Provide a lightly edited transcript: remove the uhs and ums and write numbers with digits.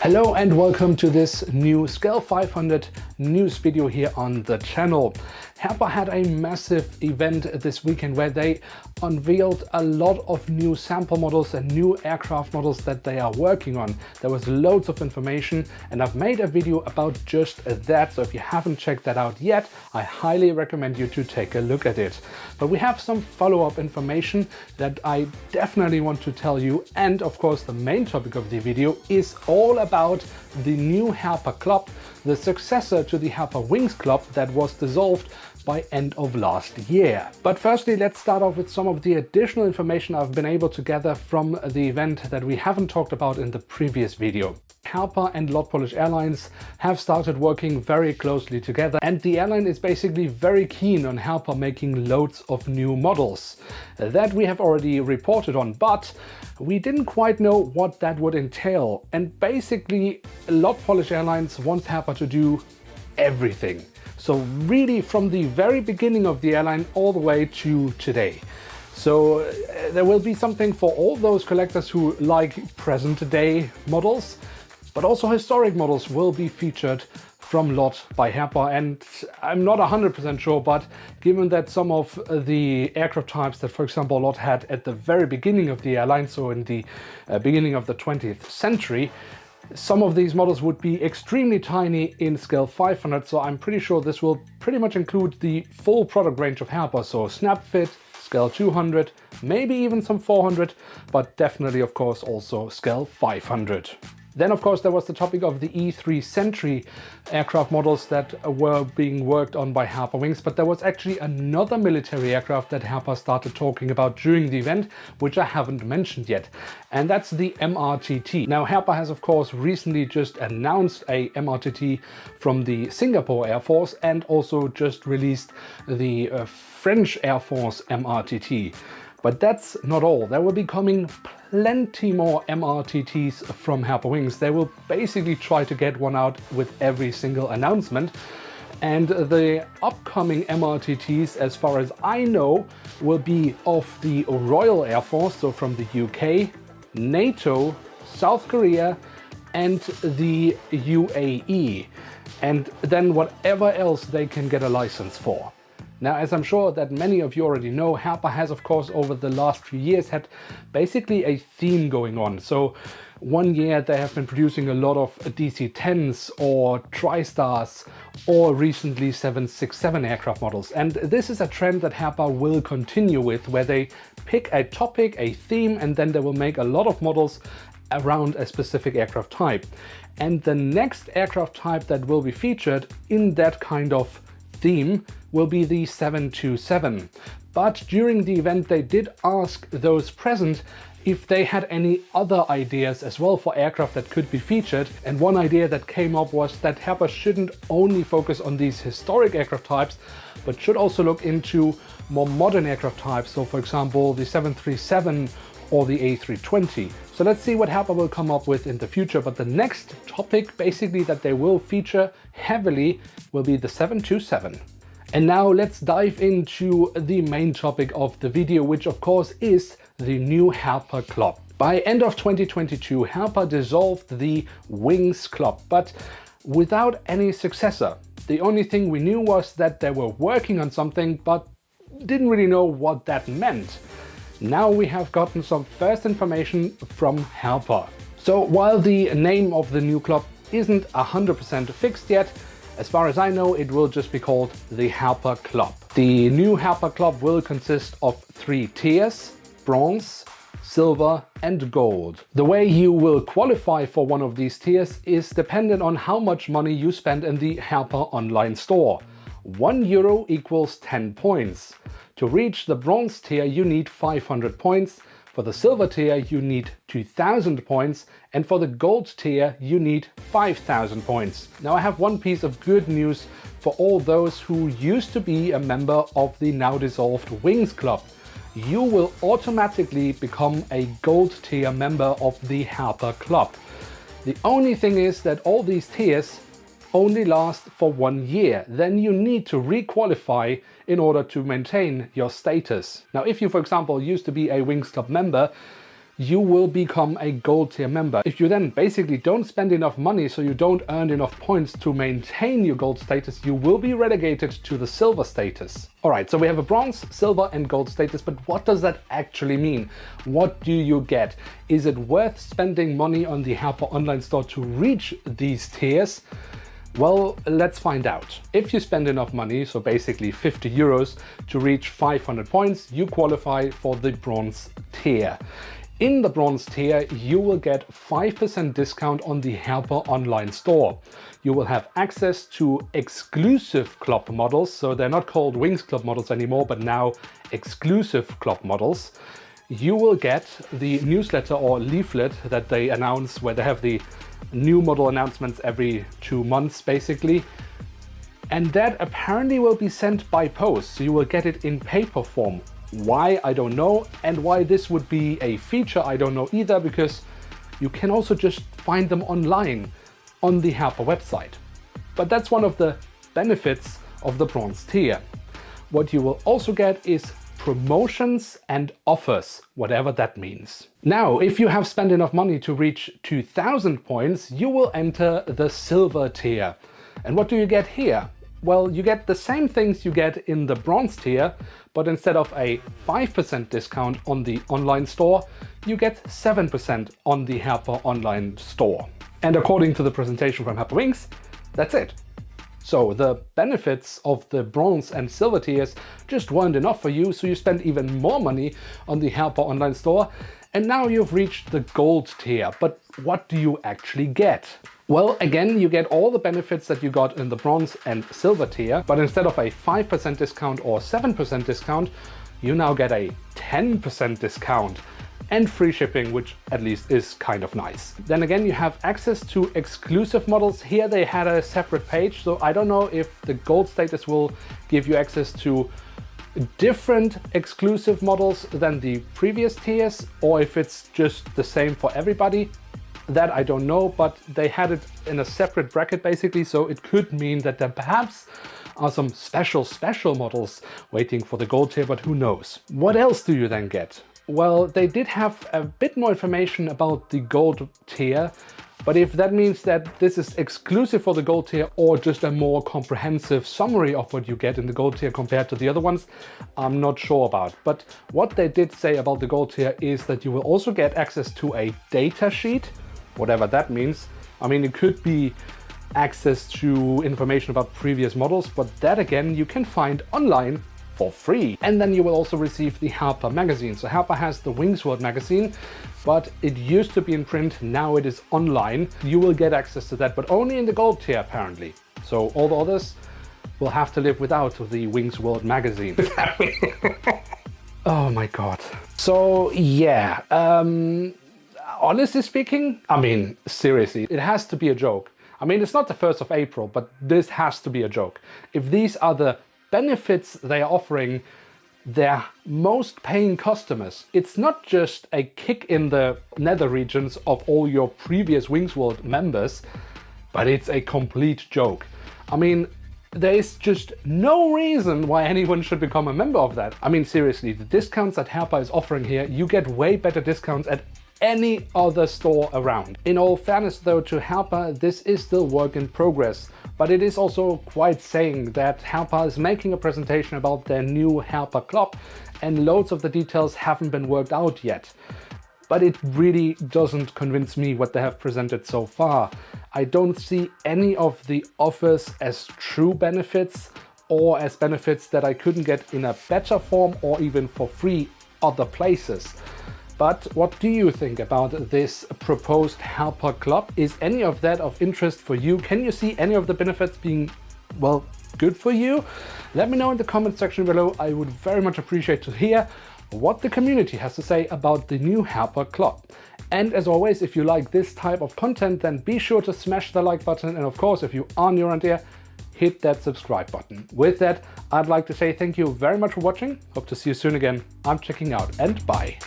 Hello and welcome to this new Scale 500 news video here on the channel. Herpa had a massive event this weekend where they unveiled a lot of new sample models and new aircraft models that they are working on. There was loads of information and I've made a video about just that, so if you haven't checked that out yet, I highly recommend you to take a look at it. But we have some follow-up information that I definitely want to tell you, and of course the main topic of the video is all about the new Herpa Club, the successor to the Herpa Wings Club that was dissolved by end of last year. But firstly, let's start off with some of the additional information I've been able to gather from the event that we haven't talked about in the previous video. Herpa and Polish Airlines have started working very closely together, and the airline is basically very keen on Herpa making loads of new models. That we have already reported on, but we didn't quite know what that would entail. And basically, Polish Airlines wants Herpa to do everything. So really from the very beginning of the airline all the way to today. So there will be something for all those collectors who like present day models, but also historic models will be featured from LOT by Herpa. And I'm not 100% sure, but given that some of the aircraft types that, for example, LOT had at the very beginning of the airline, so in the beginning of the 20th century, some of these models would be extremely tiny in scale 500, so I'm pretty sure this will pretty much include the full product range of Herpa, so snap fit, scale 200, maybe even some 400, but definitely of course also scale 500. Then of course there was the topic of the E3 Sentry aircraft models that were being worked on by Herpa Wings, but there was actually another military aircraft that Herpa started talking about during the event, which I haven't mentioned yet, and that's the MRTT. Now Herpa has of course recently just announced a MRTT from the Singapore Air Force and also just released the French Air Force MRTT. But that's not all. There will be coming plenty more MRTTs from Herpa Wings. They will basically try to get one out with every single announcement. And the upcoming MRTTs, as far as I know, will be of the Royal Air Force, so from the UK, NATO, South Korea, and the UAE. And then whatever else they can get a license for. Now, as I'm sure that many of you already know, Herpa has, of course, over the last few years had basically a theme going on. So one year they have been producing a lot of DC-10s or TriStars or recently 767 aircraft models. And this is a trend that Herpa will continue with, where they pick a topic, a theme, and then they will make a lot of models around a specific aircraft type. And the next aircraft type that will be featured in that kind of theme will be the 727. But during the event they did ask those present if they had any other ideas as well for aircraft that could be featured, and one idea that came up was that Herpa shouldn't only focus on these historic aircraft types, but should also look into more modern aircraft types, so for example the 737 or the A320. So let's see what Herpa will come up with in the future, but the next topic basically that they will feature heavily will be the 727. And now let's dive into the main topic of the video, which of course is the new Herpa Club. By end of 2022, Herpa dissolved the Wings Club, but without any successor. The only thing we knew was that they were working on something, but didn't really know what that meant. Now we have gotten some first information from Herpa. So while the name of the new club isn't 100% fixed yet, as far as I know, it will just be called the Herpa Club. The new Herpa Club will consist of 3 tiers: bronze, silver and gold. The way you will qualify for one of these tiers is dependent on how much money you spend in the Herpa online store. €1 equals 10 points. To reach the bronze tier you need 500 points, for the silver tier you need 2000 points, and for the gold tier you need 5000 points. Now I have one piece of good news for all those who used to be a member of the now dissolved Wings Club. You will automatically become a gold tier member of the Herpa Club. The only thing is that all these tiers only last for 1 year. Then you need to re-qualify in order to maintain your status. Now, if you, for example, used to be a Wings Club member, you will become a gold tier member. If you then basically don't spend enough money, so you don't earn enough points to maintain your gold status, you will be relegated to the silver status. All right, so we have a bronze, silver and gold status, but what does that actually mean? What do you get? Is it worth spending money on the Herpa online store to reach these tiers? Well, let's find out. If you spend enough money, so basically 50 euros, to reach 500 points, you qualify for the bronze tier. In the bronze tier, you will get 5% discount on the Herpa online store. You will have access to exclusive club models, so they're not called Wings Club models anymore, but now exclusive club models. You will get the newsletter or leaflet that they announce, where they have the new model announcements every 2 months basically. And that apparently will be sent by post, so you will get it in paper form. Why, I don't know, and why this would be a feature, I don't know either, because you can also just find them online on the Herpa website. But that's one of the benefits of the bronze tier. What you will also get is promotions and offers, whatever that means. Now, if you have spent enough money to reach 2000 points, you will enter the silver tier. And what do you get here? Well, you get the same things you get in the bronze tier, but instead of a 5% discount on the online store, you get 7% on the Herpa online store. And according to the presentation from Herpa Wings, that's it. So the benefits of the bronze and silver tiers just weren't enough for you, so you spent even more money on the Herpa online store, and now you've reached the gold tier. But what do you actually get? Well, again, you get all the benefits that you got in the bronze and silver tier, but instead of a 5% discount or 7% discount, you now get a 10% discount and free shipping, which at least is kind of nice. Then again, you have access to exclusive models. Here they had a separate page, so I don't know if the gold status will give you access to different exclusive models than the previous tiers, or if it's just the same for everybody. That I don't know, but they had it in a separate bracket basically, so it could mean that there perhaps are some special models waiting for the gold tier, but who knows. What else do you then get? Well, they did have a bit more information about the gold tier, but if that means that this is exclusive for the gold tier or just a more comprehensive summary of what you get in the gold tier compared to the other ones, I'm not sure about. But what they did say about the gold tier is that you will also get access to a data sheet, whatever that means. I mean, it could be access to information about previous models, but that again, you can find online for free. And then you will also receive the Herpa magazine. So Herpa has the Wings World magazine, but it used to be in print, now it is online. You will get access to that, but only in the gold tier apparently. So all the others will have to live without the Wings World magazine. Oh my God. So yeah, honestly speaking, I mean, seriously, it has to be a joke. I mean, it's not the 1st of April, but this has to be a joke. If these are the benefits they are offering their most paying customers, it's not just a kick in the nether regions of all your previous Wings World members, but it's a complete joke. I mean, there is just no reason why anyone should become a member of that. I mean, seriously, the discounts that Herpa is offering here, you get way better discounts at any other store around. In all fairness though to Herpa, this is still work in progress, but it is also quite saying that Herpa is making a presentation about their new Herpa Club and loads of the details haven't been worked out yet. But it really doesn't convince me what they have presented so far. I don't see any of the offers as true benefits or as benefits that I couldn't get in a better form or even for free other places. But what do you think about this proposed Herpa Club? Is any of that of interest for you? Can you see any of the benefits being, well, good for you? Let me know in the comment section below. I would very much appreciate to hear what the community has to say about the new Herpa Club. And as always, if you like this type of content, then be sure to smash the like button. And of course, if you are new around here, hit that subscribe button. With that, I'd like to say thank you very much for watching. Hope to see you soon again. I'm checking out and bye.